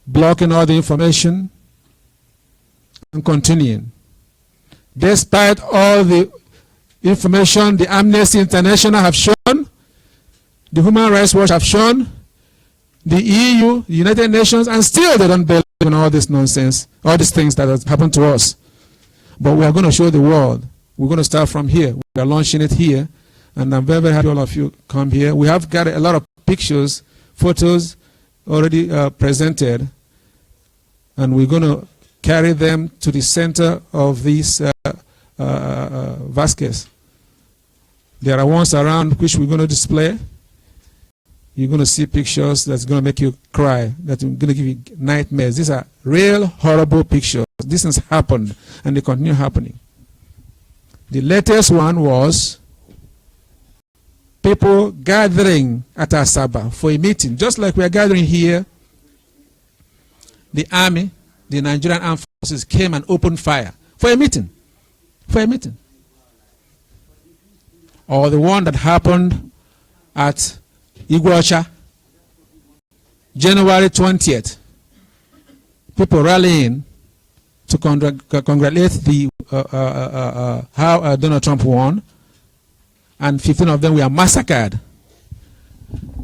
blocking all the information and continuing. Despite all the information the Amnesty International have shown, the Human Rights Watch have shown, the EU, the United Nations, and still they don't believe in all this nonsense, all these things that have happened to us. But we are going to show the world. We're going to start from here. We are launching it here. And I'm very, very happy all of you come here. We have got a lot of pictures, photos already presented. And we're going to carry them to the center of this Vasquez. There are ones around which we're going to display. You're going to see pictures that's going to make you cry, that's going to give you nightmares. These are real, horrible pictures. This has happened, and they continue happening. The latest one was people gathering at Asaba for a meeting, just like we are gathering here. The army, the Nigerian Armed Forces came and opened fire for a meeting. For a meeting. Or the one that happened at Iguacha, January 20th. People rallying to congratulate the how Donald Trump won, and 15 of them were massacred.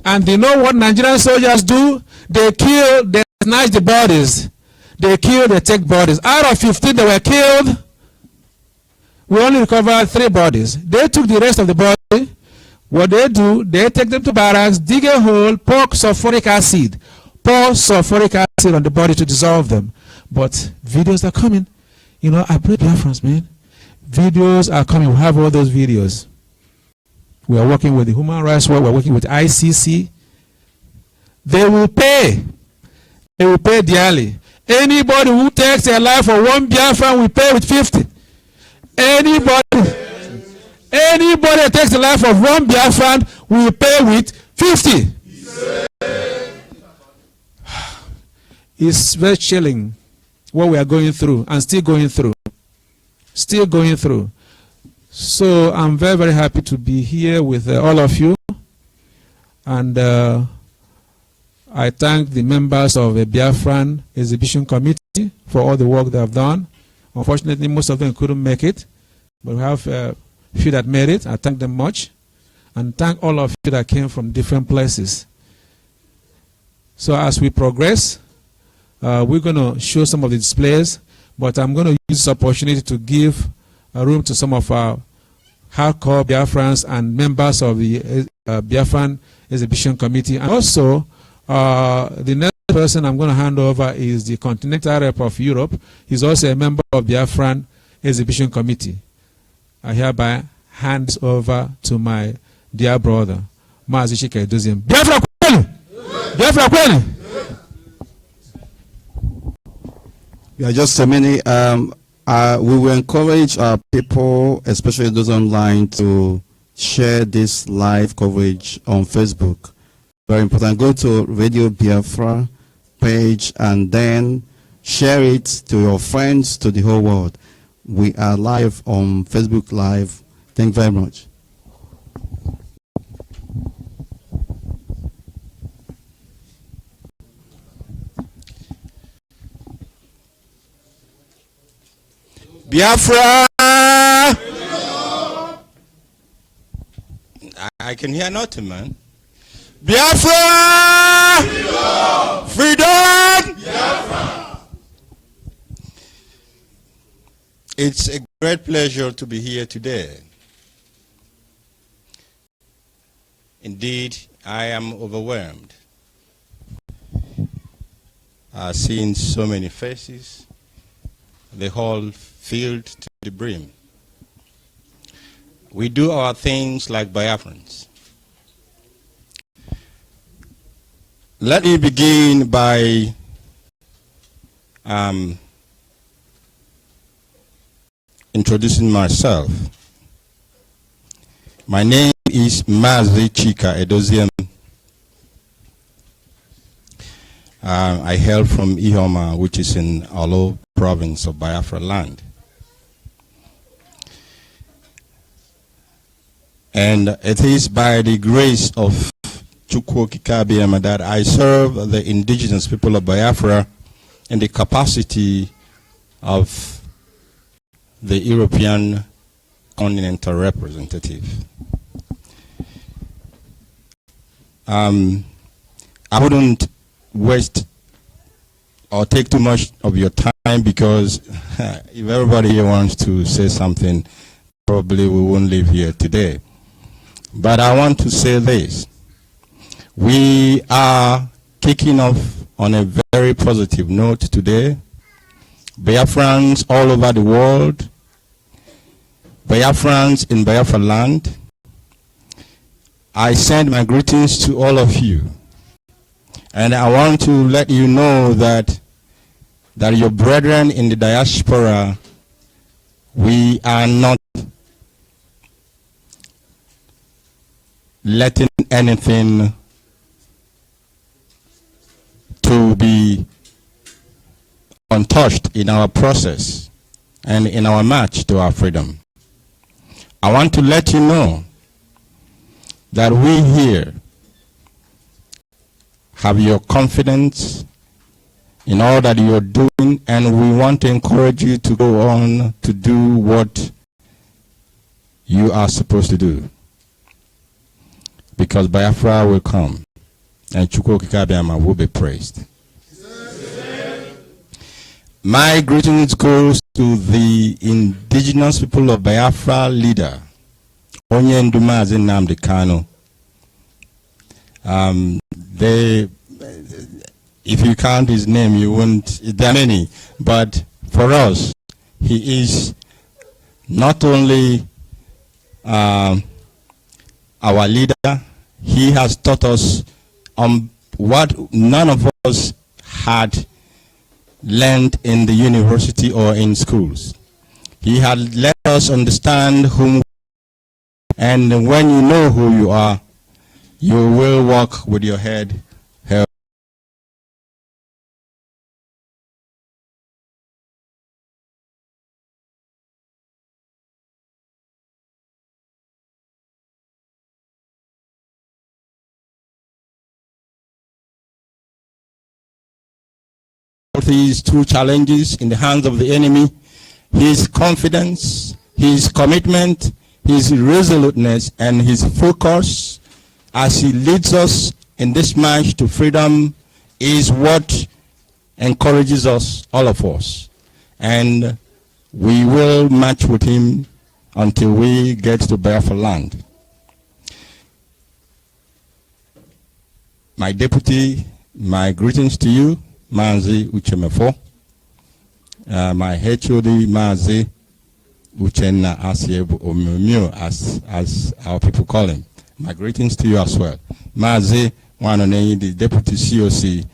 And you know what Nigerian soldiers do? They kill, they snatch the bodies. They kill, they take bodies. Out of 15 that were killed, we only recovered 3 bodies. They took the rest of the body. What they do, they take them to barracks, dig a hole, pour sulfuric acid on the body to dissolve them. But videos are coming. You know, I pray Biafrans, man. Videos are coming. We have all those videos. We are working with the Human Rights Watch. We are working with ICC. They will pay. They will pay dearly. Anybody who takes a life for one Biafran will pay with 50. Anybody that takes the life of one Biafran will pay with 50. It's very chilling what we are going through and still going through. Still going through. So I'm very, very happy to be here with all of you. And I thank the members of the Biafran Exhibition Committee for all the work they have done. Unfortunately, most of them couldn't make it. But we have a few that made it. I thank them much. And thank all of you that came from different places. So as we progress, we're going to show some of the displays. But I'm going to use this opportunity to give room to some of our hardcore Biafrans and members of the Biafran Exhibition Committee. And also, the next person I'm going to hand over is the Continental Rep of Europe. He's also a member of the Biafran Exhibition Committee. I hereby hand over to my dear brother, Mazi Chika Edoziem. Biafra kweli! Biafra kweli! Yeah, just a minute. We will encourage people, especially those online, to share this live coverage on Facebook. Very important. Go to Radio Biafra page and then share it to your friends, to the whole world. We are live on Facebook Live. Thank you very much. Biafra! I can hear nothing, man. Biafra! Freedom! Freedom! Biafra! It's a great pleasure to be here today. Indeed, I am overwhelmed. I've seen so many faces, the hall filled to the brim. We do our things like Biafrans. Let me begin by introducing myself. My name is Mazi Chika Edoziem. I hail from Ihoma, which is in Alo province of Biafra land. And it is by the grace of Chukwu Kikabiama, that I serve the indigenous people of Biafra in the capacity of the European continental representative. I wouldn't waste or take too much of your time, because if everybody here wants to say something, probably we won't leave here today. But I want to say this. We are kicking off on a very positive note today. Biafrans all over the world, Biafrans in Biafra land, I send my greetings to all of you. And I want to let you know that your brethren in the diaspora, we are not letting anything to be untouched in our process and in our march to our freedom. I want to let you know that we here have your confidence in all that you're doing, and we want to encourage you to go on to do what you are supposed to do. Because Biafra will come, and Chukwu Kikabiama will be praised. My greetings goes to the indigenous people of Biafra leader, Onye Ndumazi Nnamdi Kanu. If you count his name, you won't, there are many, but for us, he is not only our leader, he has taught us what none of us had learned in the university or in schools. He had let us understand whom we are, and when you know who you are, you will walk with your head held. These two challenges in the hands of the enemy, his confidence, his commitment, his resoluteness, and his focus as he leads us in this march to freedom is what encourages us, all of us. And we will march with him until we get to Biafra land. My deputy, my greetings to you, Mazi Uchemefo. My HOD, Mazi Uchenna Asiebu Omumio, as our people call him. My greetings to you as well. Mazi Wanone, the deputy COC.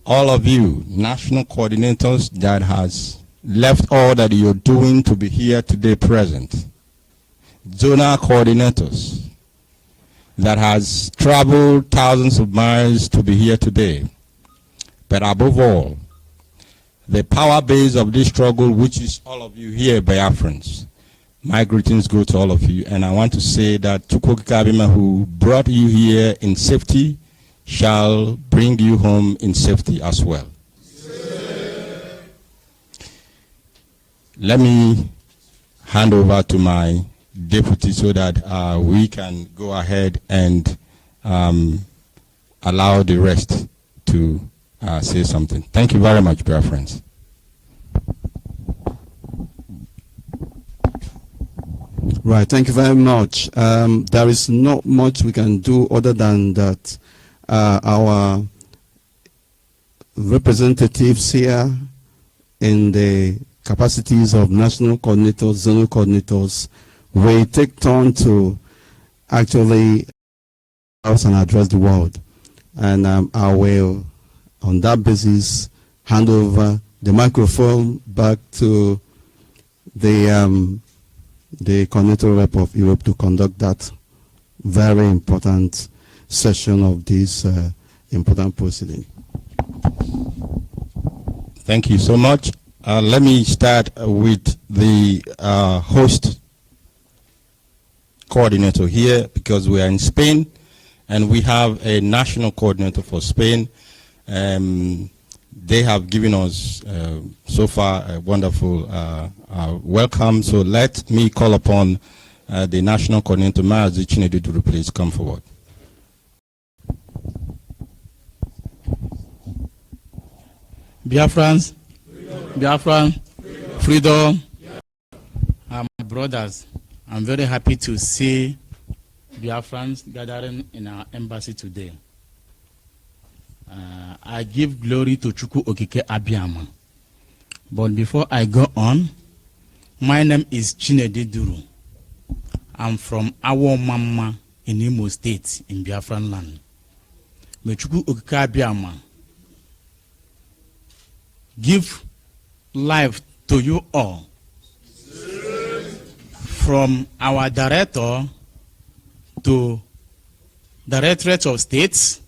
All of you, national coordinators that has left all that you're doing to be here today present. Zonal coordinators that has traveled thousands of miles to be here today. But above all, the power base of this struggle, which is all of you here, Biafrans. My greetings go to all of you, and I want to say that Chukwu Kikabiama, who brought you here in safety, shall bring you home in safety as well. Yeah. Let me hand over to my deputy so that we can go ahead and allow the rest to say something. Thank you very much, dear friends. Right, thank you very much. There is not much we can do other than that our representatives here in the capacities of national coordinators, zonal coordinators, will take turn to actually house and address the world. And I will, on that basis, hand over the microphone back to the coordinator rep of Europe to conduct that very important session of this important proceeding. Thank you so much. Let me start with the host coordinator here, because we are in Spain And we have a national coordinator for Spain. They have given us so far a wonderful welcome. So let me call upon the national coordinator, Maazi Chinedu, to please come forward. Biafrans, Biafran, freedom. My brothers, I'm very happy to see Biafrans gathering in our embassy today. I give glory to Chukwu Okike Abiyama. But before I go on, my name is Chinedu Duru. I'm from Awo Mama in Imo State in Biafran land. May Chukwu Okike Abiyama give life to you all. From our director to Directorate of States,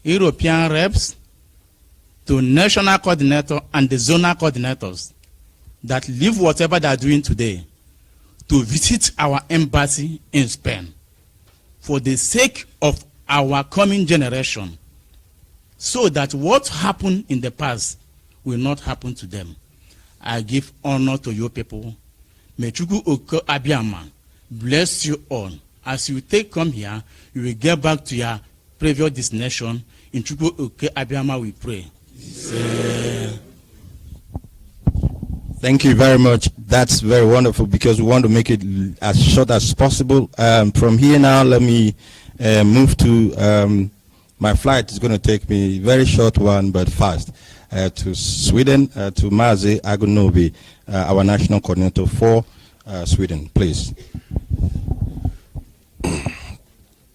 European reps, to national coordinator and the zonal coordinators that leave whatever they are doing today to visit our embassy in Spain for the sake of our coming generation, so that what happened in the past will not happen to them. I give honor to you people. May Chukwu Okike Abiyama bless you all. As you come here, you will get back to your previous destination. In Chukwu Okike Abiyama we pray. Thank you very much. That's very wonderful, because we want to make it as short as possible. From here now, let me move to my flight. Is going to take me a very short one, but fast, to Sweden, to Maazi Agunobi, our national coordinator for Sweden. Please.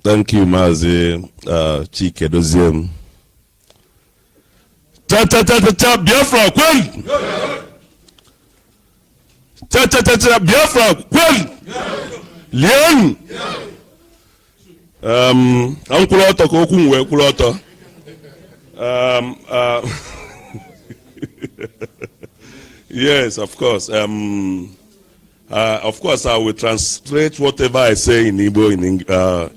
Thank you, Maazi Chike Doziem. Cha-cha-cha-cha-cha, Biafra, Kwen! Cha-cha-cha-cha, Biafra, Kwen! Lien! Ankuloto kokunwe kuloto. Yes, of course. Of course, I will translate whatever I say in Igbo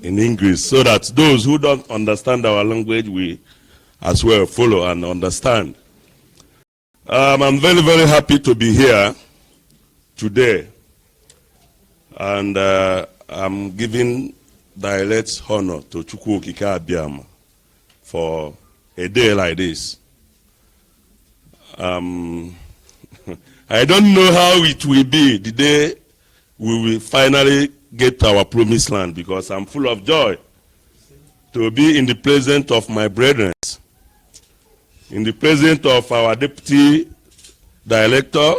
in English, so that those who don't understand our language will as well follow and understand. I'm very, very happy to be here today, and I'm giving direct honor to Chukwu Okike Abiyama for a day like this. I don't know how it will be the day we will finally get our promised land, because I'm full of joy to be in the presence of my brethren, in the presence of our deputy director,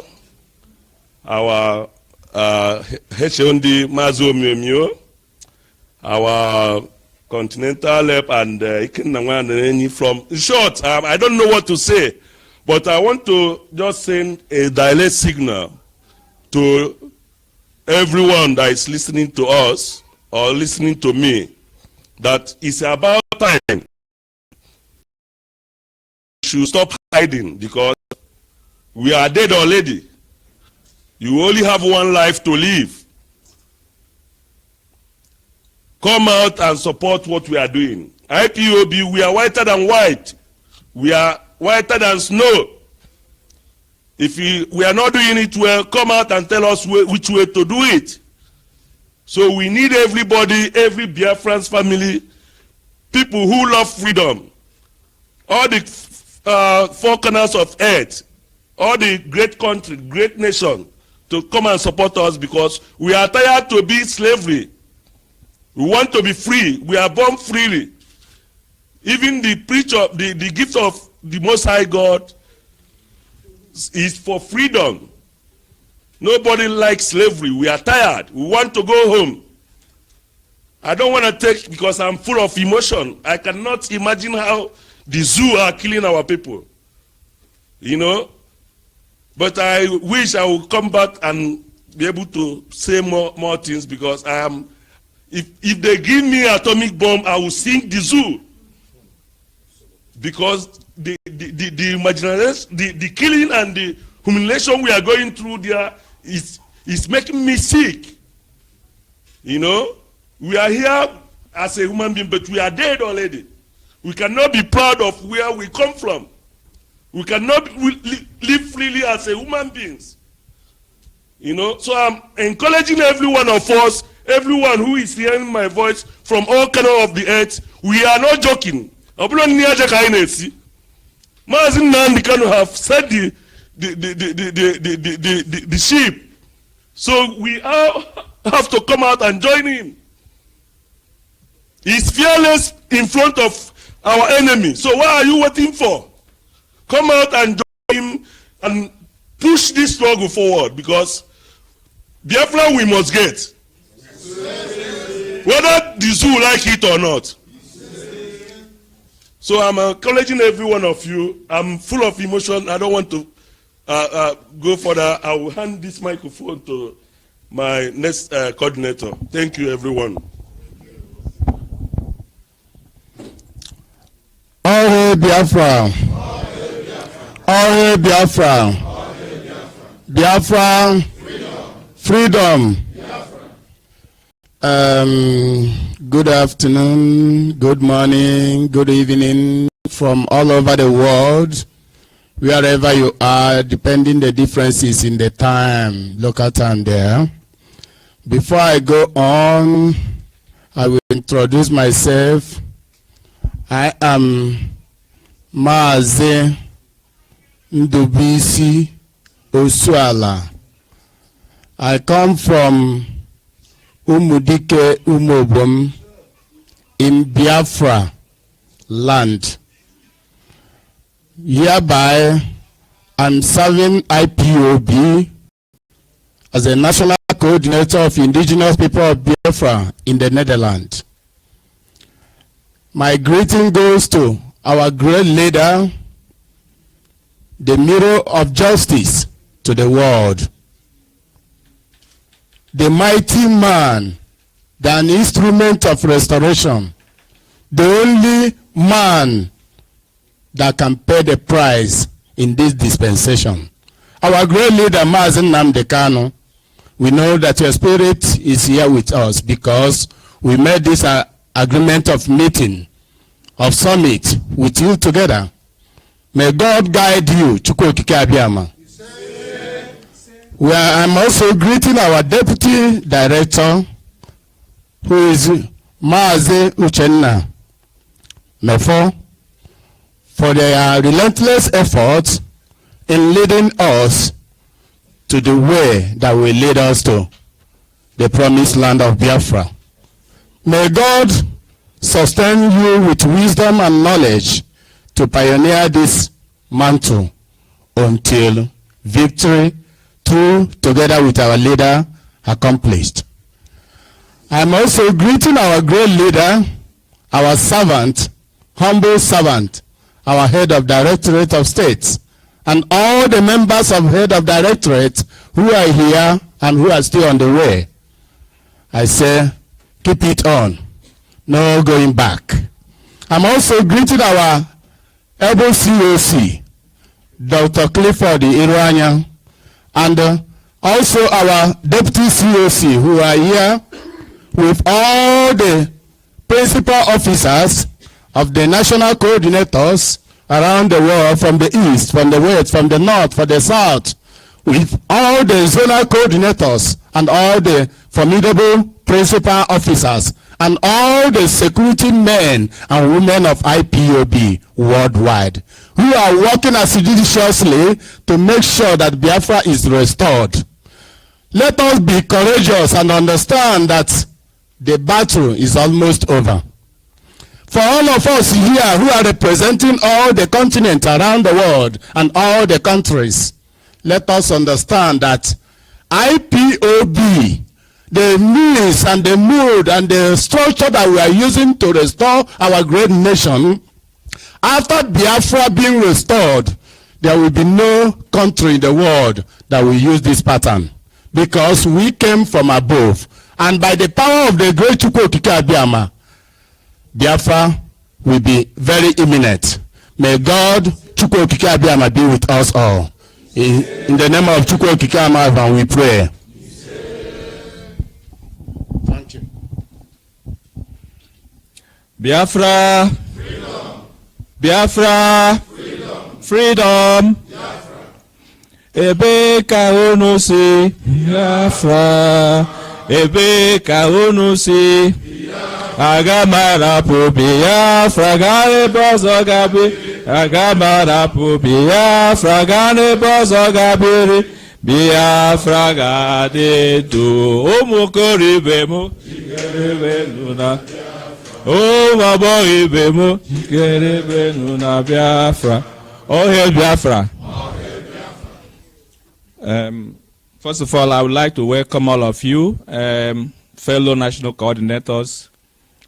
our HOD Mazo Miomio, our continental rep, and from, in short, I don't know what to say, but I want to just send a direct signal to everyone that is listening to us or listening to me, that it's about time we should stop hiding, because we are dead already. You only have one life to live. Come out and support what we are doing. IPOB, we are whiter than white. We are whiter than snow. If we are not doing it well, come out and tell us which way to do it. So we need everybody, every Biafran's family, people who love freedom, all the four corners of earth, all the great country, great nation, to come and support us, because we are tired to be slavery. We want to be free. We are born freely. Even the preacher, the gift of the Most High God is for freedom. Nobody likes slavery. We are tired. We want to go home. I don't want to take, because I'm full of emotion. I cannot imagine how the zoo are killing our people. You know? But I wish I would come back and be able to say more things, because I am, if they give me atomic bomb, I will sink the zoo. Because the imagination, the killing and the humiliation we are going through there is making me sick. You know, we are here. as a human being, but we are dead already. We cannot be proud of where we come from. We cannot live freely as a human beings. You know, so I'm encouraging every one of us, everyone who is hearing my voice from all corners of the earth. We are not joking. Mazin Nnamdi Kanu have said the sheep. So we all have to come out and join him. He's fearless in front of our enemy. So what are you waiting for? Come out and join him and push this struggle forward, because Biafra we must get. Whether the zoo like it or not. So I'm encouraging every one of you. I'm full of emotion. I don't want to go further. I will hand this microphone to my next coordinator. Thank you, everyone. All hail Biafra. All hail Biafra. Biafra. Freedom. Good afternoon, good morning, good evening from all over the world, wherever you are, depending the differences in the time, local time there. Before I go on, I will introduce myself. I am Maaze Ndubisi Osuala. I come from Umudike Umobom in Biafra land. Hereby, I'm serving IPOB as a national coordinator of indigenous people of Biafra in the Netherlands. My greeting goes to our great leader, the mirror of justice to the world, the mighty man, the instrument of restoration, the only man that can pay the price in this dispensation. Our great leader, Mazin Nnamdi Kanu, we know that your spirit is here with us because we made this agreement of meeting, of summit with you together. May God guide you. Chukwu Okike Abiyama. I'm also greeting our deputy director, who is Maaze Uchenna Mefo, for their relentless efforts in leading us to the way that will lead us to the promised land of Biafra. May God sustain you with wisdom and knowledge to pioneer this mantle until victory, together with our leader, accomplished. I'm also greeting our great leader, our servant, humble servant, our head of Directorate of States, and all the members of head of Directorate who are here and who are still on the way. I say, keep it on, no going back. I'm also greeting our able COC, Dr. Clifford Iruanya, and also our deputy COC who are here with all the principal officers of the national coordinators around the world, from the east, from the west, from the north, from the south, with all the zonal coordinators and all the formidable principal officers and all the security men and women of IPOB worldwide, who are working assiduously to make sure that Biafra is restored. Let us be courageous and understand that the battle is almost over. For all of us here who are representing all the continents around the world and all the countries, let us understand that IPOB, the means and the mood and the structure that we are using to restore our great nation, after Biafra being restored, there will be no country in the world that will use this pattern, because we came from above, and by the power of the great Chukwu Okike Abiyama, Biafra will be very imminent. May God Chukwu Okike Abiyama be with us all. In the name of Chukwu Okike Abiyama we pray. Thank you. Biafra. Biafra. Freedom. Ebe ka unu si Biafra. Ebe ka unu si Agamarapu Biafra. Gane bozo gabi. Agamarapu Biafra. Gane bozo gabiri. Biafra gade do. Omukoribe mu. Ikerebe nuna. Oh, Babo Ibemo, Kerebe Nuna Biafra. All hail Biafra. First of all, I would like to welcome all of you, fellow national coordinators,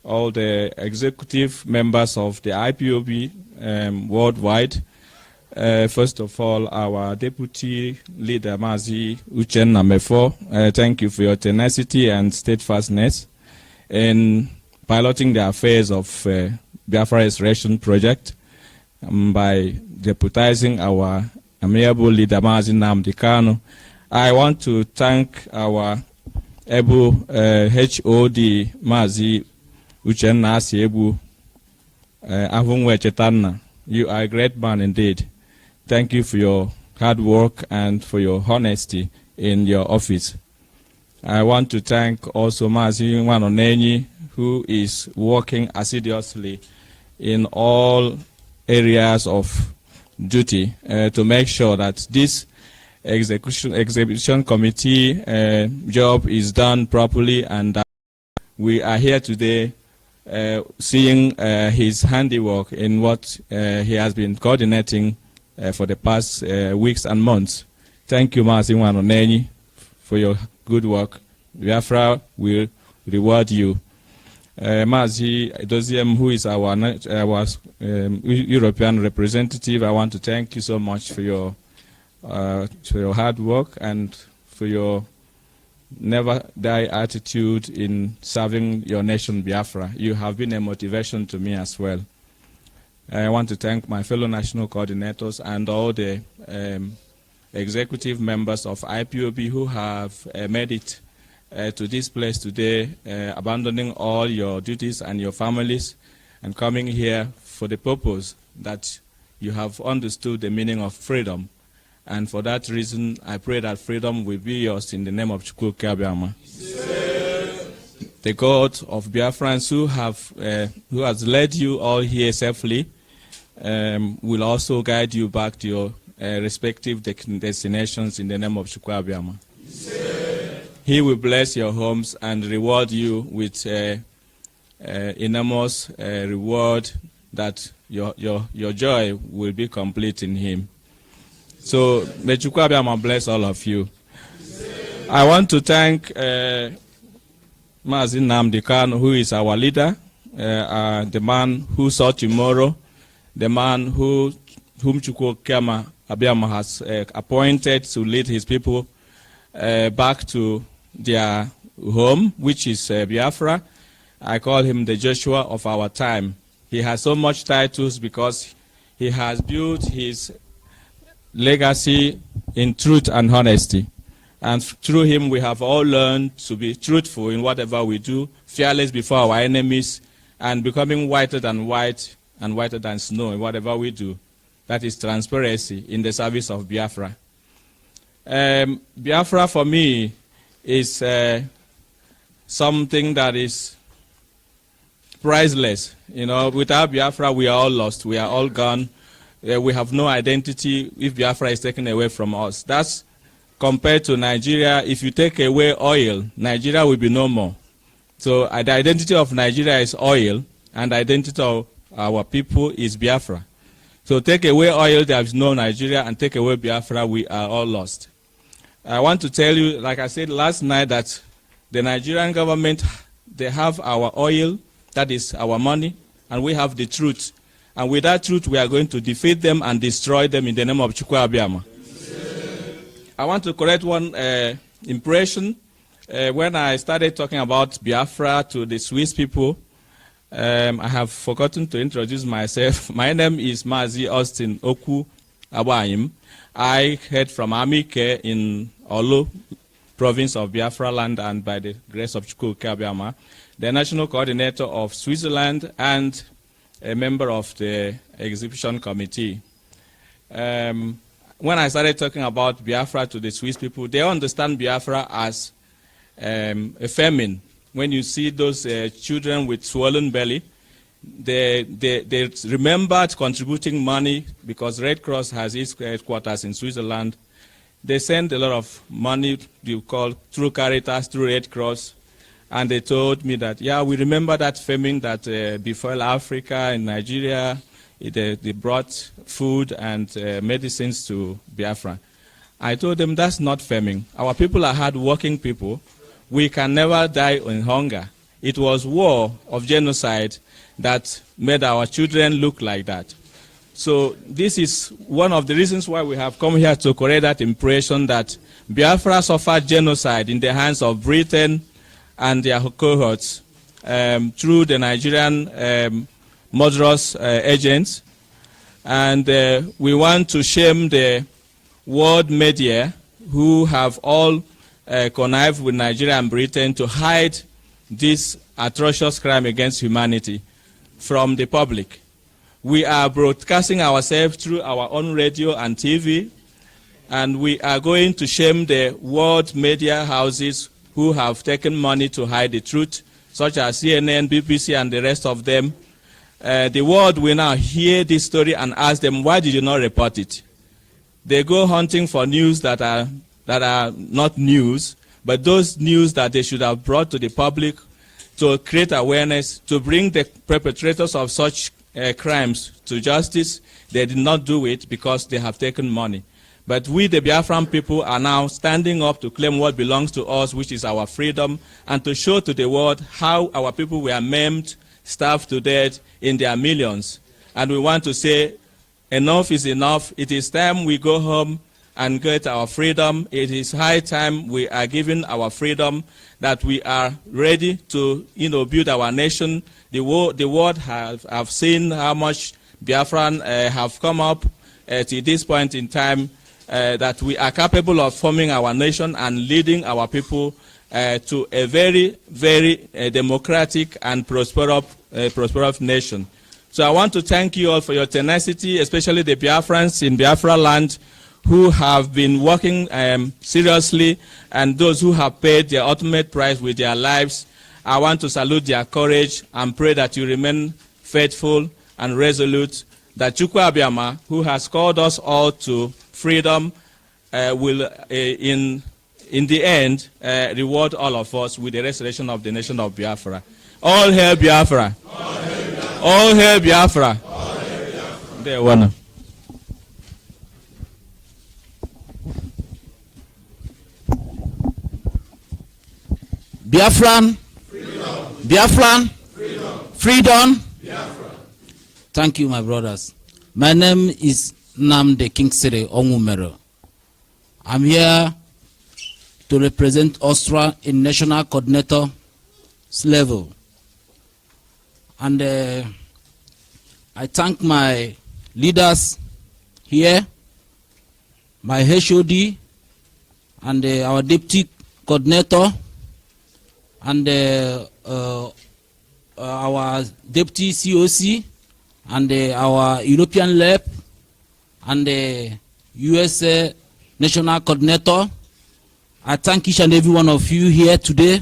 all the executive members of the IPOB worldwide. First of all, our deputy leader, Mazi Uchenna Mefo. Thank you for your tenacity and steadfastness in piloting the affairs of Biafra Restoration Project by deputizing our amiable leader, Mazi Nnamdi Kanu. I want to thank our able HOD, Mazi Uchenna Asiebu Avunwe Chetanna. You are a great man indeed. Thank you for your hard work and for your honesty in your office. I want to thank also Mazi Nwanonenyi, who is working assiduously in all areas of duty to make sure that this execution committee job is done properly, and that we are here today seeing his handiwork in what he has been coordinating for the past weeks and months. Thank you, Mazi Nwanonenyi, for your good work. Biafra will reward you. Mazi Doziem, who is our European representative, I want to thank you so much for your hard work and for your never die attitude in serving your nation, Biafra. You have been a motivation to me as well. I want to thank my fellow national coordinators and all the executive members of IPOB who have made it to this place today, abandoning all your duties and your families and coming here for the purpose that you have understood the meaning of freedom. And for that reason, I pray that freedom will be yours in the name of Chukwu Kabiama. The God of Biafrans who has led you all here safely will also guide you back to your respective destinations in the name of Chukwu Kabiama. He will bless your homes and reward you with enormous reward that your joy will be complete in him. So may Chukwu Abiyama bless all of you. I want to thank Mazi Nnamdi Kanu, who is our leader, the man who saw tomorrow, the man whom Chukwu Abiyama has appointed to lead his people back to their home, which is Biafra. I call him the Joshua of our time. He has so much titles because he has built his legacy in truth and honesty. And through him, we have all learned to be truthful in whatever we do, fearless before our enemies, and becoming whiter than white and whiter than snow in whatever we do. That is transparency in the service of Biafra. Biafra for me is something that is priceless. You know, without Biafra, we are all lost. We are all gone. We have no identity if Biafra is taken away from us. That's compared to Nigeria. If you take away oil, Nigeria will be no more. So the identity of Nigeria is oil, and the identity of our people is Biafra. So take away oil, there is no Nigeria, and take away Biafra, we are all lost. I want to tell you, like I said last night, that the Nigerian government, they have our oil, that is our money, and we have the truth. And with that truth, we are going to defeat them and destroy them in the name of Chukwu Abiyama. I want to correct one impression. When I started talking about Biafra to the Swiss people, I have forgotten to introduce myself. My name is Mazi Austin Oku Abayim. I head from Amike in Olu, province of Biafra land, and by the grace of Chukwu Abiyama, the national coordinator of Switzerland, and a member of the exhibition committee. When I started talking about Biafra to the Swiss people, they understand Biafra as a famine. When you see those children with swollen belly, they remembered contributing money because Red Cross has its headquarters in Switzerland. They send a lot of money, you call through Caritas, through Red Cross, and they told me that, yeah, we remember that famine that befell Africa and Nigeria. They brought food and medicines to Biafra. I told them that's not famine. Our people are hard-working people. We can never die in hunger. It was war of genocide that made our children look like that. So this is one of the reasons why we have come here to correct that impression that Biafra suffered genocide in the hands of Britain and their cohorts through the Nigerian murderous agents. And we want to shame the world media who have all connived with Nigeria and Britain to hide this atrocious crime against humanity from the public. We are broadcasting ourselves through our own radio and TV, and we are going to shame the world media houses who have taken money to hide the truth, such as CNN, BBC, and the rest of them. The world will now hear this story and ask them, why did you not report it? They go hunting for news that are not news, but those news that they should have brought to the public to create awareness, to bring the perpetrators of such crimes to justice. They did not do it because they have taken money. But we, the Biafran people, are now standing up to claim what belongs to us, which is our freedom, and to show to the world how our people were maimed, starved to death in their millions. And we want to say, enough is enough. It is time we go home and get our freedom. It is high time we are given our freedom, that we are ready to build our nation. The world have seen how much Biafran have come up to this point in time, that we are capable of forming our nation and leading our people to a very, very democratic and prosperous nation. So I want to thank you all for your tenacity, especially the Biafrans in Biafra land who have been working seriously, and those who have paid their ultimate price with their lives. I want to salute their courage and pray that you remain faithful and resolute, that Chukwu Abiyama, who has called us all to freedom, will in the end reward all of us with the restoration of the nation of Biafra. All hail Biafra! All hail Biafra! All hail Biafra! There, one. Biafran, freedom. Biafran, freedom. Freedom. Biafra. Thank you, my brothers. My name is Namde Kingsere Onwumero. I'm here to represent Austria in national coordinator level. And I thank my leaders here, my HOD, and our deputy coordinator, and our deputy COC, and our European rep, and the USA national coordinator. I thank each and every one of you here today.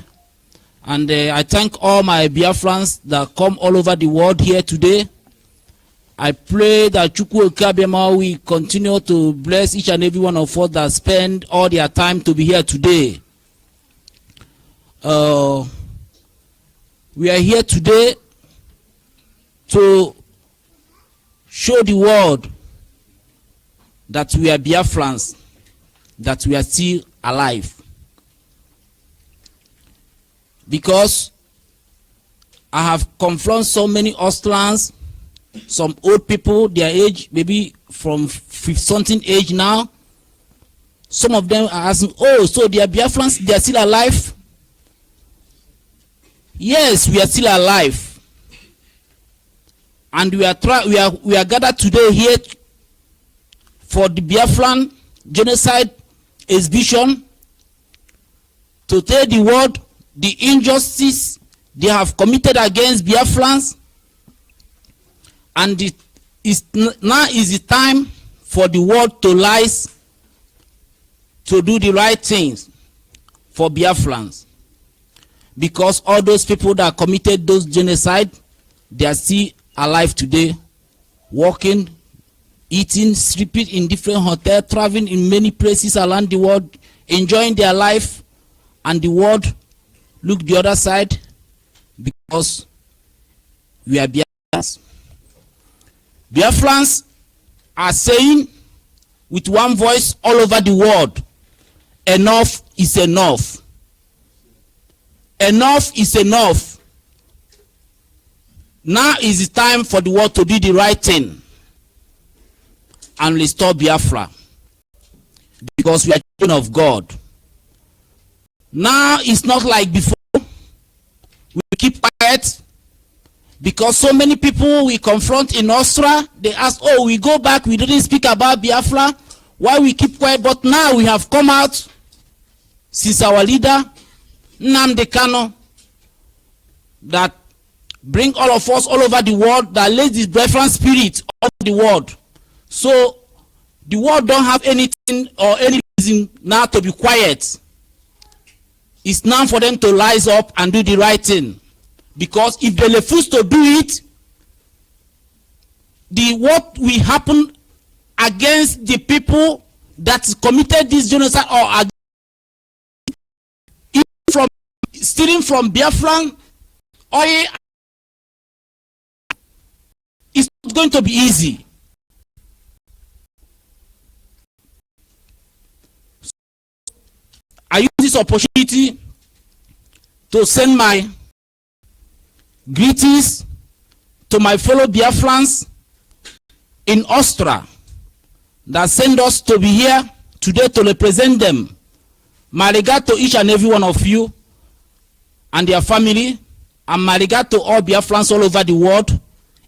And I thank all my Biafrans that come all over the world here today. I pray that Chukwu Abiyama will continue to bless each and every one of us that spend all their time to be here today. We are here today to show the world that we are Biafrans, that we are still alive. Because I have confronted so many Austrians, some old people, their age, maybe from 50-something age now. Some of them are asking, oh, so they are Biafrans, they are still alive? Yes, we are still alive. And we are gathered today here for the Biafran genocide exhibition to tell the world the injustice, they have committed against Biafrans, and now is the time for the world to rise, to do the right things for Biafrans. Because all those people that committed those genocide, they are still alive today, working, eating, sleeping in different hotels, traveling in many places around the world, enjoying their life, and the world look the other side because we are Biafrans. Biafrans are saying with one voice all over the world, enough is enough. Enough is enough. Now is the time for the world to do the right thing and restore Biafra, because we are children of God. Now it's not like before. We keep quiet because so many people we confront in Austria, they ask, oh, we go back, we didn't speak about Biafra, why we keep quiet? But now we have come out since our leader Nnamdi Kanu, that bring all of us all over the world, that lays this Biafran spirit all over the world. So the world don't have anything or any reason now to be quiet. It's now for them to rise up and do the right thing. Because if they refuse to do it, what will happen against the people that committed this genocide or from stealing from Biafran oil, it's not going to be easy. I use this opportunity to send my greetings to my fellow Biafrans in Austria that send us to be here today to represent them. My regard to each and every one of you and their family, and my regard to all Biafrans all over the world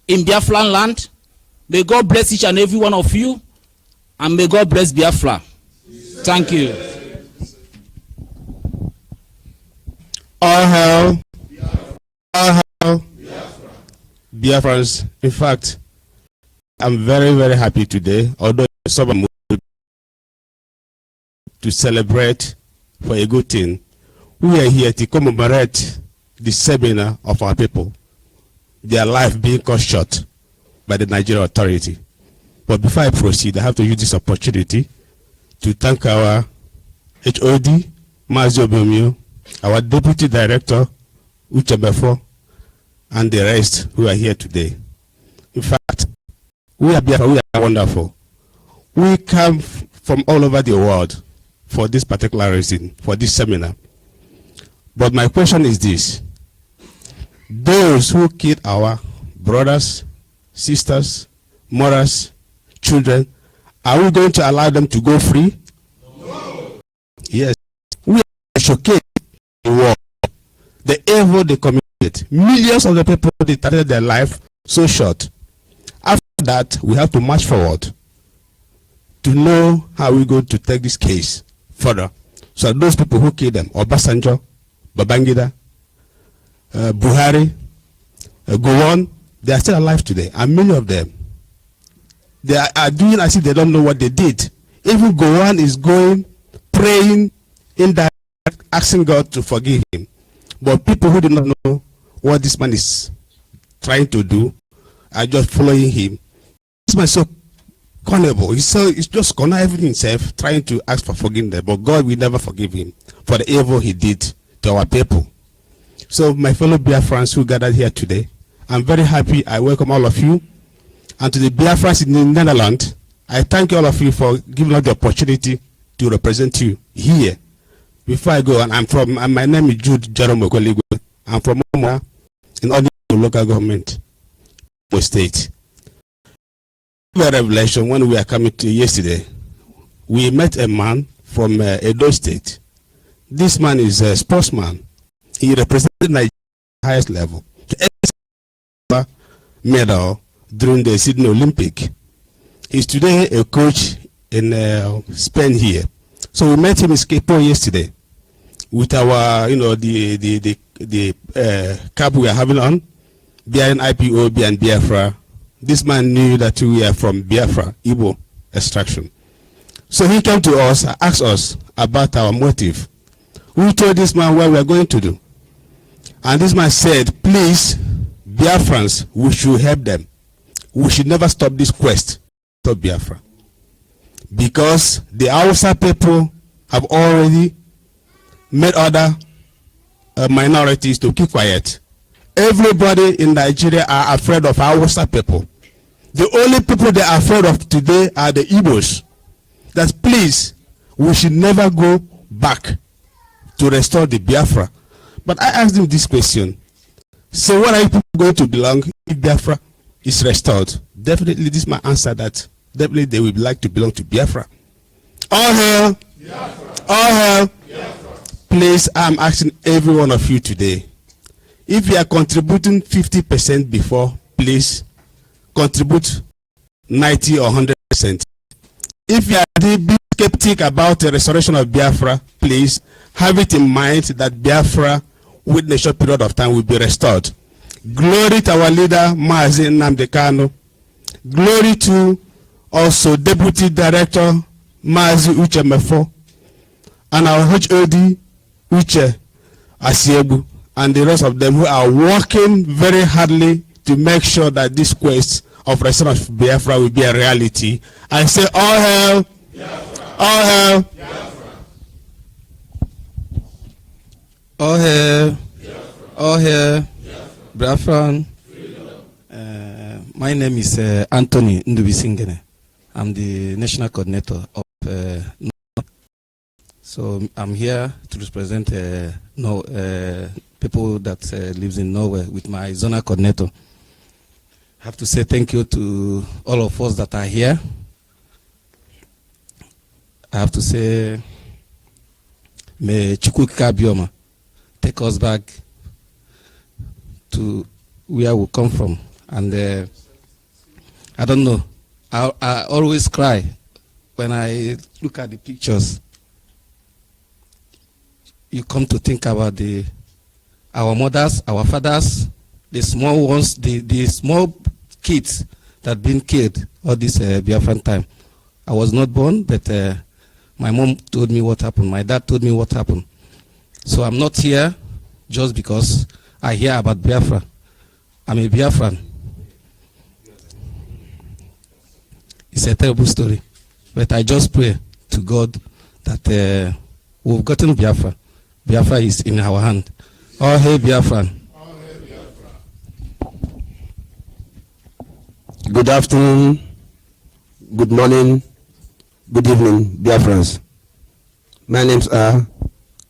in Biafran land. May God bless each and every one of you, and may God bless Biafra. Thank you. All hail. All hail. Biafrans. In fact, I'm very, very happy today, although some to celebrate for a good thing. We are here to commemorate the seminar of our people, their life being cut short by the Nigerian authority. But before I proceed, I have to use this opportunity to thank our HOD, Mazi Obomio, our Deputy Director, Uche Befo, and the rest who are here today. In fact, we are wonderful. We come from all over the world for this particular reason, for this seminar. But my question is this: those who killed our brothers, sisters, mothers, children, are we going to allow them to go free? No. Yes. We are shocking the world. The evil they committed. Millions of the people they started their life so short. After that, we have to march forward to know how we're going to take this case further. So those people who killed them, Obasanjo, Babangida, Buhari, Gowon, they are still alive today, and many of them, they are doing as if they don't know what they did. Even Gowon is going, praying, indirect, asking God to forgive him. But people who do not know what this man is trying to do are just following him. This man is so conniving. He's just conniving himself, trying to ask for forgiveness. But God will never forgive him for the evil he did to our people. So my fellow Biafrans who gathered here today, I'm very happy. I welcome all of you. And to the Biafrans in the Netherlands, I thank all of you for giving us the opportunity to represent you here. Before I go, and my name is Jude Jerome Okoligwe. I'm from Omwa in Odi local government, state. A revelation when we are coming to yesterday, we met a man from Edo State. This man is a sportsman. He represented Nigeria at the highest level. The medal during the Sydney Olympic. He's today a coach in Spain here. So we met him in Schiphol yesterday with our, the cap we are having on, behind IPOB and Biafra, this man knew that we are from Biafra, Igbo extraction. So he came to us and asked us about our motive. We told this man what we are going to do. And this man said, please, Biafrans, we should help them. We should never stop this quest to Biafra. Because the Hausa people have already made other minorities to keep quiet. Everybody in Nigeria are afraid of Hausa people. The only people they are afraid of today are the Igbos. That please, we should never go back to restore the Biafra. But I asked him this question. So what are you people going to belong if Biafra is restored? Definitely this man answered that. Definitely they would like to belong to Biafra. All hail! Biafra. All hail! Biafra. Please, I'm asking every one of you today, if you are contributing 50% before, please contribute 90 or 100%. If you are being skeptic about the restoration of Biafra, please have it in mind that Biafra within a short period of time will be restored. Glory to our leader, Mazi Nnamdi Kanu. Glory to also Deputy Director, Mazi Uche Mefo, and our HOD, Uche Asiebu, and the rest of them who are working very hardly to make sure that this quest of restoration of Biafra will be a reality. I say all hail, Biafra. All hail, Biafra. All hail, all hail, Biafran. My name is Anthony Ndubisingene. I'm the national coordinator of so I'm here to represent people that lives in Norway with my zonal coordinator. I have to say thank you to all of us that are here. I have to say, may Chukwuka Bioma take us back to where we come from. And I don't know, I always cry when I look at the pictures. You come to think about our mothers, our fathers, the small ones, the small kids that been killed all this Biafran time. I was not born, but my mom told me what happened. My dad told me what happened. So I'm not here just because I hear about Biafra. I'm a Biafran. It's a terrible story. But I just pray to God that we've gotten Biafra. Biafra is in our hand. All hail Biafran. Good afternoon, good morning, good evening, Biafrans. My names are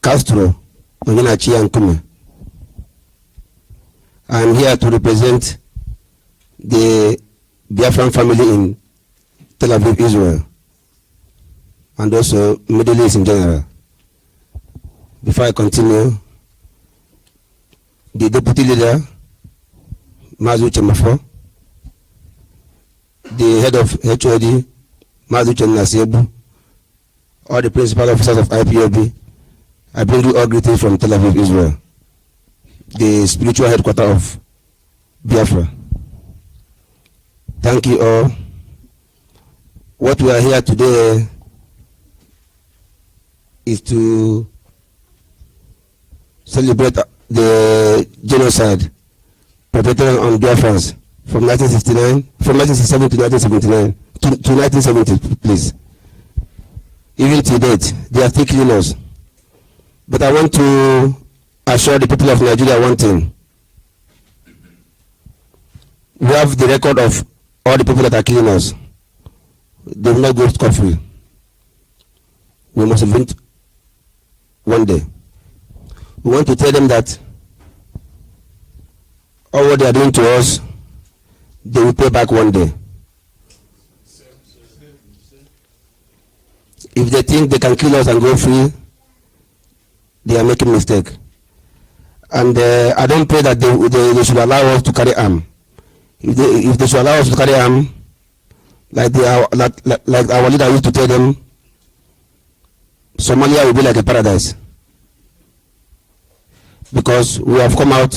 Castro Onyinachi Ankume. I am here to represent the Biafran family in Tel Aviv, Israel, and also Middle East in general. Before I continue, the deputy leader, Mazi Uche Mefo, the head of HOD, Mazi Uche Asiebu, all the principal officers of IPOB, I bring you all greetings from Tel Aviv, Israel, the spiritual headquarters of Biafra. Thank you all. What we are here today is to celebrate the genocide perpetrated on Biafrans from 1969, from 1967 to 1979, to 1970, please. Even to date, they are still killing us. But I want to assure the people of Nigeria one thing. We have the record of all the people that are killing us. They will not go scot-free. We must invent one day. We want to tell them that all what they are doing to us, they will pay back one day. If they think they can kill us and go free, they are making a mistake. And I don't pray that they should allow us to carry arm. If they should allow us to carry arm, like our leader used to tell them, Somalia will be like a paradise. because we have come out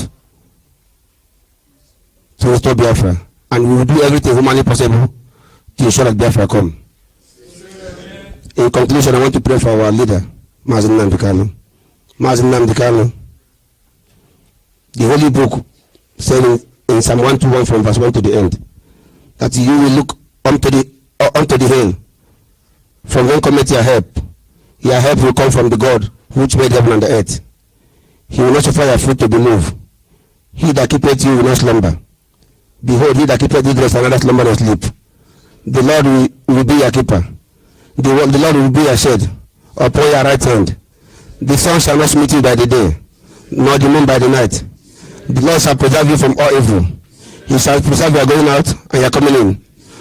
to restore Biafra, and we will do everything humanly possible to ensure that Biafra come. In conclusion, I want to pray for our leader, Mazi Nnamdi Kanu. Mazi Nnamdi Kanu, the Holy Book said in Psalm 121 from verse 1 to the end, that you will look unto the hill, from whence cometh your help. Your help will come from the God which made heaven and the earth. He will not suffer your foot to be moved. He that keepeth you will not slumber. Behold, he that keepeth you rest, another slumber or sleep. The Lord will be your keeper. The Lord will be your shade upon your right hand. The sun shall not smite you by the day, nor the moon by the night. The Lord shall preserve you from all evil. He shall preserve your going out and your coming in,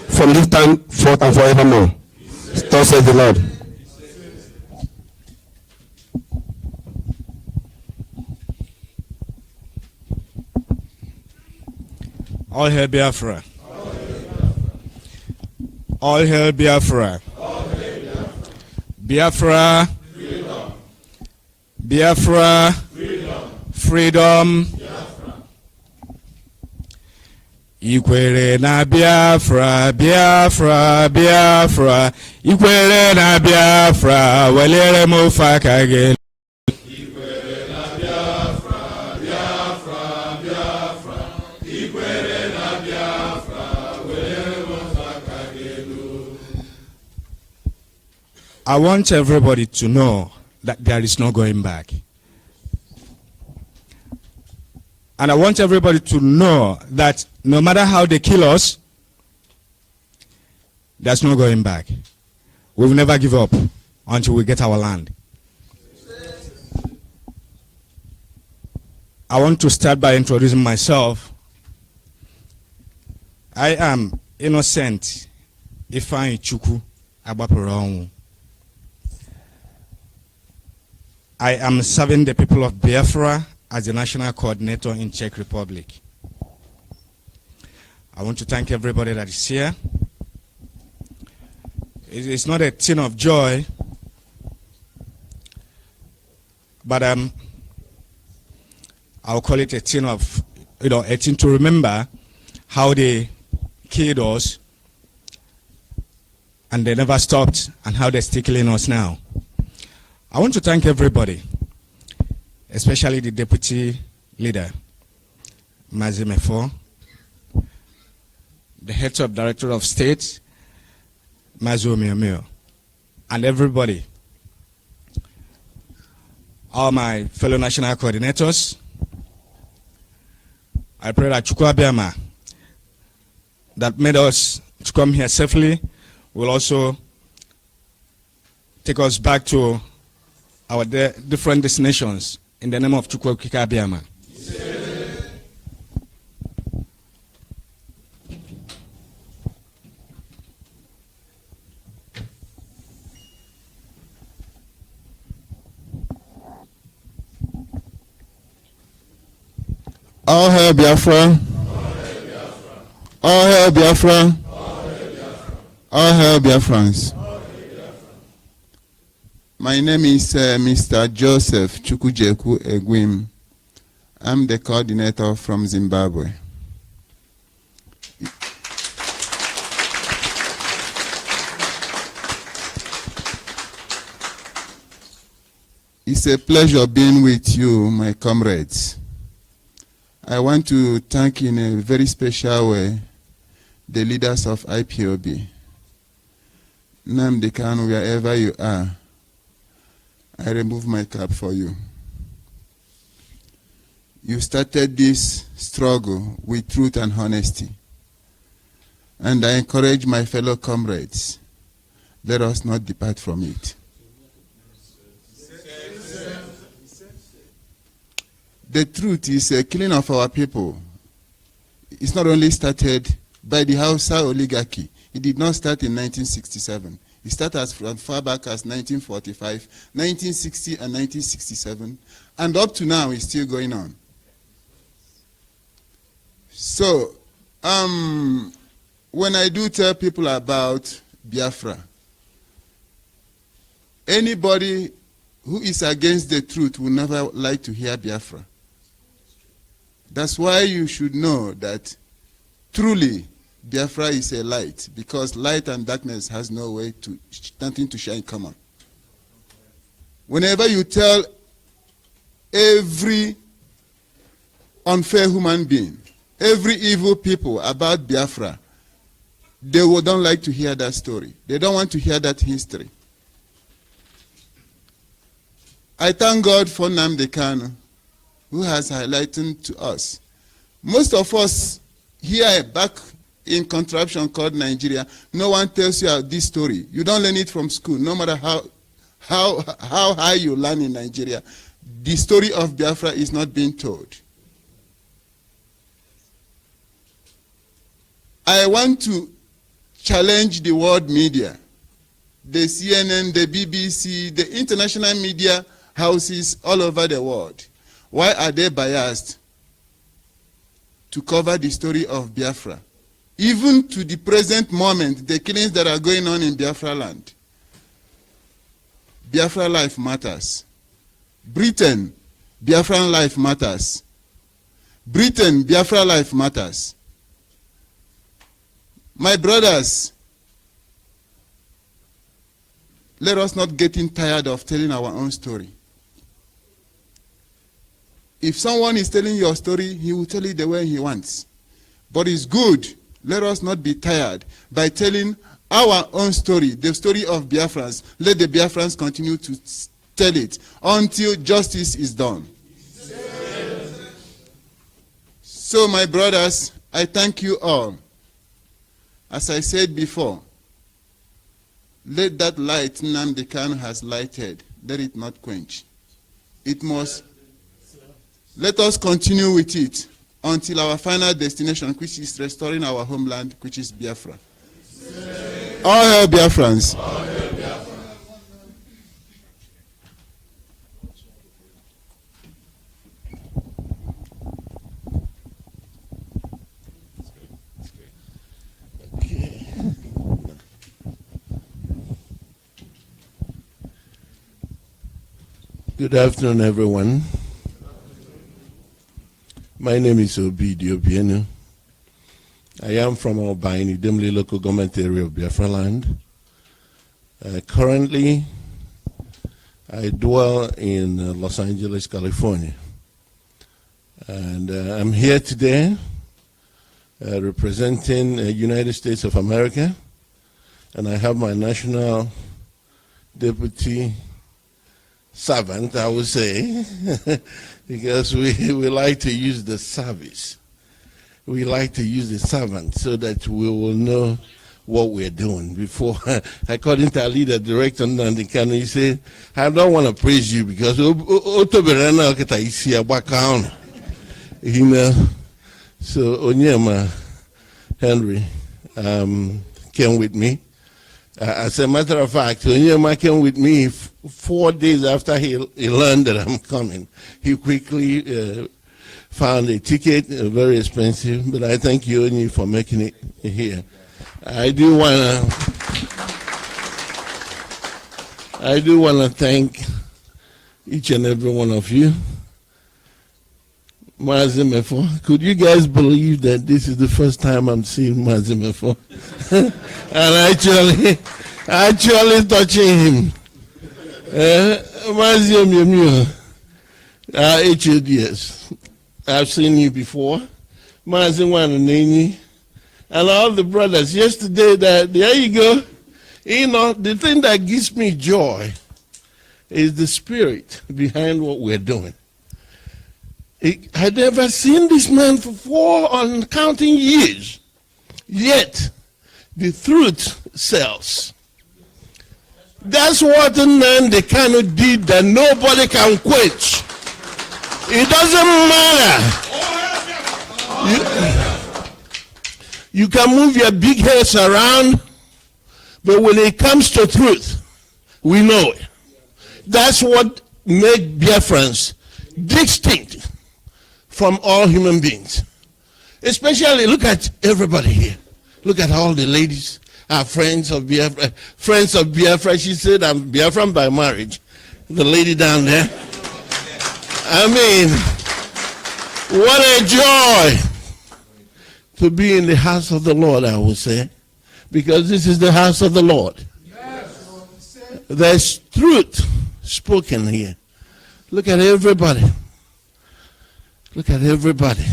from this time forth and forevermore. Thus says the Lord. All hail Biafra. All hail Biafra. Biafra. Biafra. Freedom. Ikwere na Biafra, Biafra, Biafra. Ikwere na Biafra, welere mo fakage. Ikwere na Biafra, Biafra, Biafra. Ikwere na Biafra, welere mo fakage. I want everybody to know that there is no going back. And I want everybody to know that no matter how they kill us, there's no going back. We will never give up until we get our land. I want to start by introducing myself. I am Innocent Ifeanyi Chukwu Agbapuronwu. I am serving the people of Biafra as the national coordinator in Czech Republic. I want to thank everybody that is here. It's not a thing of joy, but I'll call it a thing of, a thing to remember how they killed us and they never stopped, and how they're still killing us now. I want to thank everybody, especially the deputy leader, Mazi Mefo, the head of director of state, Mazi Omiomio, and everybody, all my fellow national coordinators. I pray that Chukwu Abiyama, that made us to come here safely, will also take us back to our different destinations in the name of Chukwu Abiyama. All hail Biafra. All hail Biafra. All hail Biafrans. My name is Mr. Joseph Chukwujeku Egwim. I'm the coordinator from Zimbabwe. It's a pleasure being with you, my comrades. I want to thank in a very special way the leaders of IPOB. Nnamdi Kanu, wherever you are, I remove my cap for you. You started this struggle with truth and honesty. And I encourage my fellow comrades, let us not depart from it. The truth is a killing of our people. It's not only started by the Hausa oligarchy. It did not start in 1967. It started as far back as 1945, 1960 and 1967. And up to now, it's still going on. So, when I do tell people about Biafra, anybody who is against the truth will never like to hear Biafra. That's why you should know that truly Biafra is a light, because light and darkness has nothing to share in common. Whenever you tell every unfair human being, every evil people about Biafra, they don't like to hear that story. They don't want to hear that history. I thank God for Nnamdi Kanu, who has highlighted to us. Most of us here back in contraption called Nigeria, no one tells you this story. You don't learn it from school, no matter how high you learn in Nigeria. The story of Biafra is not being told. I want to challenge the world media, the CNN, the BBC, the international media houses all over the world. Why are they biased to cover the story of Biafra? Even to the present moment, the killings that are going on in Biafra land. Biafra life matters. Britain, Biafran life matters. Britain, Biafra life matters. My brothers, let us not get tired of telling our own story. If someone is telling your story, he will tell it the way he wants. But it's good, let us not be tired by telling our own story, the story of Biafrans. Let the Biafrans continue to tell it until justice is done. So my brothers, I thank you all. As I said before, let that light Nnamdi Kanu has lighted, let it not quench. It must. Let us continue with it until our final destination, which is restoring our homeland, which is Biafra. All hail Biafrans. All hail Biafra. Good afternoon, everyone. My name is Obi Diobienu. I am from Obaini, Dimli local government area of Biafra land. Currently, I dwell in Los Angeles, California. And I'm here today representing the United States of America. And I have my national deputy servant, I would say, because we like to use the service. We like to use the servant so that we will know what we're doing. Before, according to our leader, Director Nnamdi Kanu, he said, I don't want to praise you because you know. So Onyema Henry came with me. As a matter of fact, Onyema came with me 4 days after he learned that I'm coming. He quickly found a ticket, very expensive, but I thank you, Onyi, for making it here. I do want to thank each and every one of you. Mazimefo, could you guys believe that this is the first time I'm seeing Mazimefo? And actually touching him. HODs. I've seen you before. And all the brothers. Yesterday, there you go. You know, the thing that gives me joy is the spirit behind what we're doing. I'd never seen this man for 4 uncounting years. Yet, the truth sells. That's what Nnamdi Kanu did that nobody can quench. It doesn't matter. You can move your big heads around, but when it comes to truth, we know it. That's what makes Biafrans distinct from all human beings. Especially, look at everybody here. Look at all the ladies, our friends of Biafra. Friends of Biafra, she said, I'm Biafran by marriage. The lady down there. I mean, What a joy to be in the house of the Lord, I would say, because this is the house of the Lord. There's truth spoken here. Look at everybody. Look at everybody.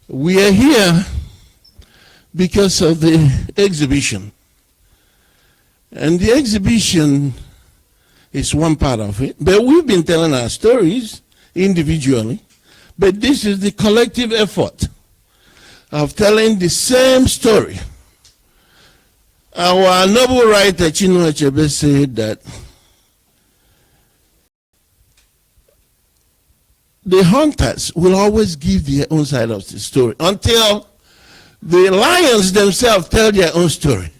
We are here because of the exhibition. And the exhibition is one part of it. But we've been telling our stories individually. But this is the collective effort of telling the same story. Our noble writer Chinua Achebe said that the hunters will always give their own side of the story until the lions themselves tell their own story.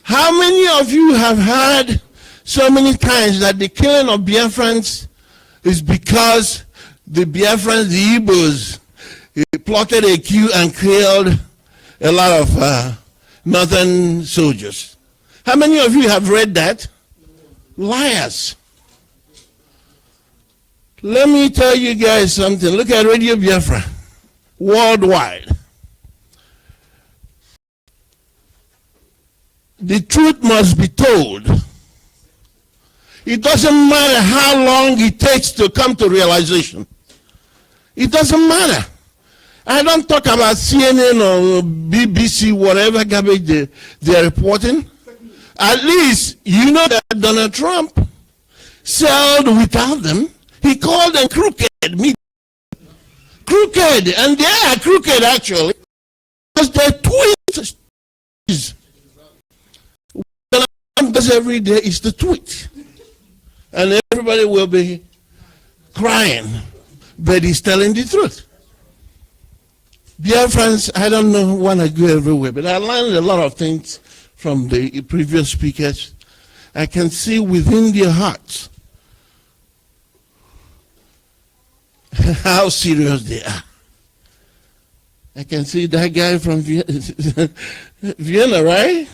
How many of you have heard so many times that the killing of Biafrans is because the Biafrans, the Igbos, plotted a coup and killed a lot of northern soldiers? How many of you have read that? Liars. Let me tell you guys something. Look at Radio Biafra worldwide. The truth must be told. It doesn't matter how long it takes to come to realization. It doesn't matter. I don't talk about CNN or BBC, whatever garbage they're reporting. At least you know that Donald Trump sailed without them. He called them crooked. Crooked. And they are crooked, actually. Because they're twins. What Trump does every day is to tweet. And everybody will be crying. But he's telling the truth. Dear friends, I don't know want to go everywhere, but I learned a lot of things from the previous speakers. I can see within their hearts how serious they are. I can see that guy from Vienna, right?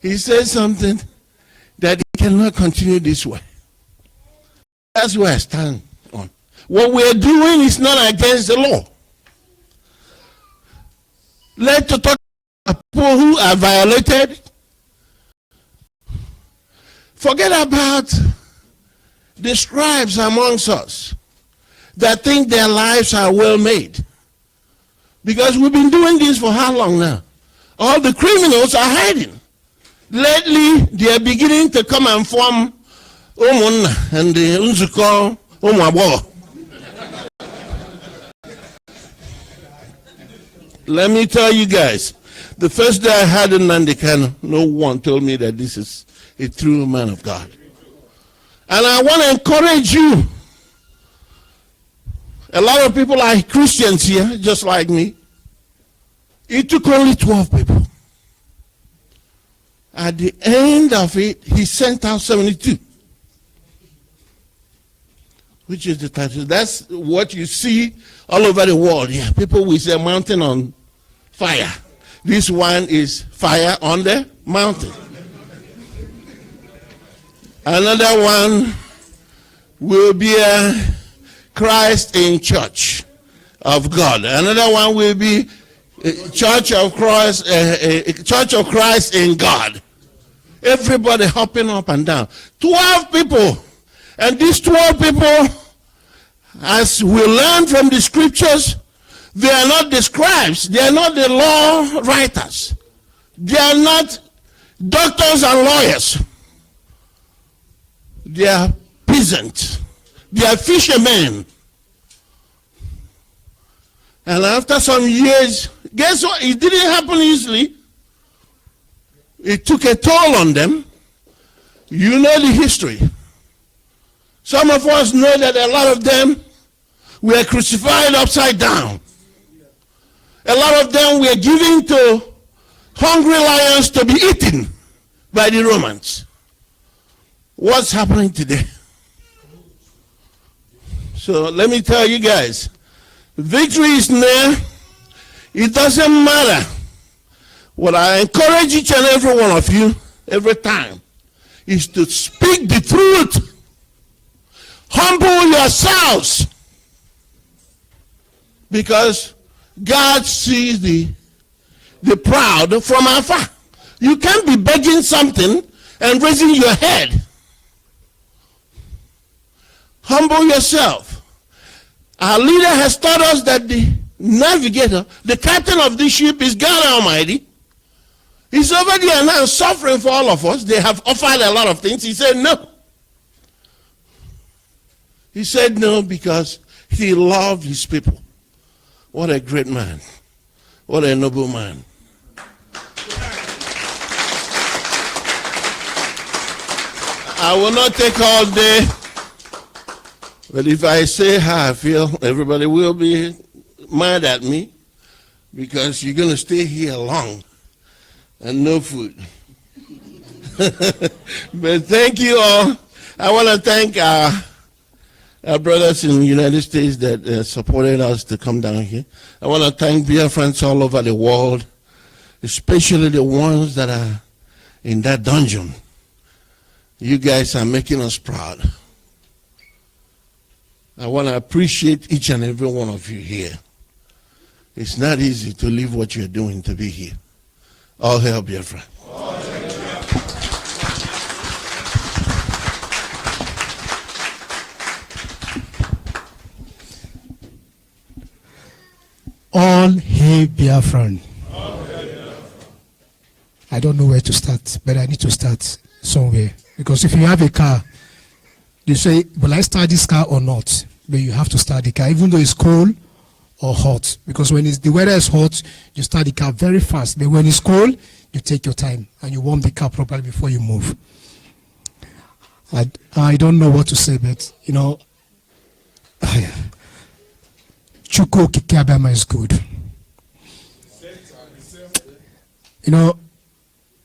He said something that he cannot continue this way. That's where I stand on. What we're doing is not against the law. Let's talk about people who are violated. Forget about the scribes amongst us that think their lives are well made. Because we've been doing this for how long now? All the criminals are hiding. Lately, they are beginning to come and form Umunna and the Unzuko Umwabo. Let me tell you guys, the first day I had in Nandikano, no one told me that this is a true man of God. And I want to encourage you. A lot of people are Christians here, just like me. It took only 12 people. At the end of it, he sent out 72. Which is the title. That's what you see all over the world. Yeah, people will say mountain on fire. This one is fire on the mountain. Another one will be Christ in Church of God. Another one will be Church of Christ, Church of Christ in God. Everybody hopping up and down. 12 people. And these 12 people, as we learn from the scriptures, they are not the scribes. They are not the law writers. They are not doctors and lawyers. They are peasants. They are fishermen. And after some years, guess what? It didn't happen easily. It took a toll on them. You know the history. Some of us know that a lot of them were crucified upside down. A lot of them were given to hungry lions to be eaten by the Romans. What's happening today? So let me tell you guys, victory is near. It doesn't matter. What I encourage each and every one of you every time is to speak the truth. Humble yourselves. Because God sees the proud from afar. You can't be begging something and raising your head. Humble yourself. Our leader has taught us that the navigator, the captain of this ship, is God Almighty. He's over there now suffering for all of us. They have offered a lot of things. He said no. He said no because he loved his people. What a great man. What a noble man. I will not take all day, but if I say how I feel, everybody will be mad at me because you're going to stay here long and no food. But thank you all. I want to thank our brothers in the United States that supported us to come down here. I want to thank Biafrans all over the world, especially the ones that are in that dungeon. You guys are making us proud. I want to appreciate each and every one of you here. It's not easy to leave what you're doing to be here. All hail Biafra. All hail Biafran. I don't know where to start, but I need to start somewhere. Because if you have a car, you say, will I start this car or not? But you have to start the car, even though it's cold or hot. Because when the weather is hot, you start the car very fast. But when it's cold, you take your time and you warm the car properly before you move. I don't know what to say, but, you know, Chuko Kikabama is good. You know,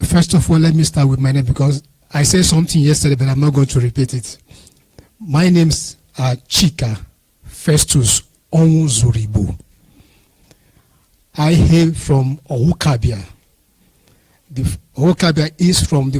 first of all, let me start with my name because I said something yesterday, but I'm not going to repeat it. My name's Chika Festus Onwuzuribu. I hail from Ohukabia. Ohukabia is from the